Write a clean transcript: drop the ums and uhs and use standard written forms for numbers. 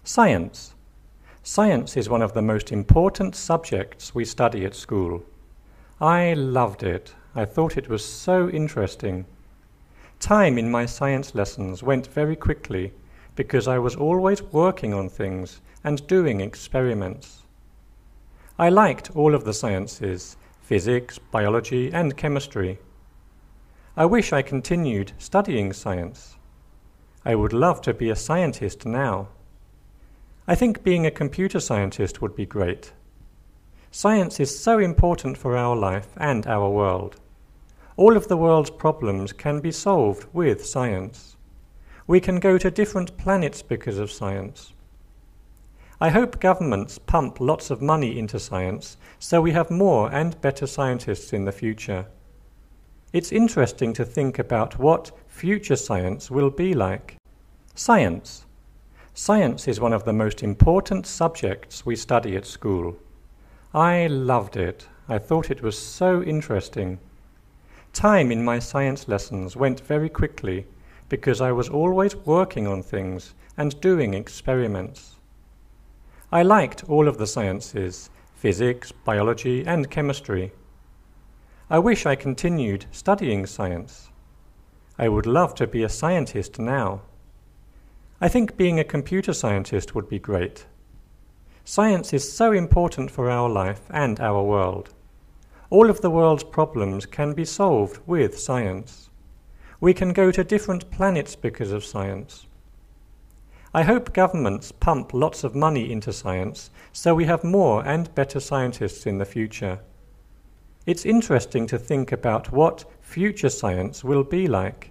Science. Science is one of the most important subjects we study at school. I loved it. I thought it was so interesting. Time in my science lessons went very quickly because I was always working on things and doing experiments. I liked all of the sciences, physics, biology, and chemistry. I wish I continued studying science. I would love to be a scientist now. I think being a computer scientist would be great. Science is so important for our life and our world. All of the world's problems can be solved with science. We can go to different planets because of science. I hope governments pump lots of money into science so we have more and better scientists in the future. It's interesting to think about what future science will be like. Science. Science is one of the most important subjects we study at school. I loved it. I thought it was so interesting. Time in my science lessons went very quickly because I was always working on things and doing experiments. I liked all of the sciences, physics, biology, and chemistry. I wish I continued studying science. I would love to be a scientist now. I think being a computer scientist would be great. Science is so important for our life and our world. All of the world's problems can be solved with science. We can go to different planets because of science. I hope governments pump lots of money into science so we have more and better scientists in the future. It's interesting to think about what future science will be like.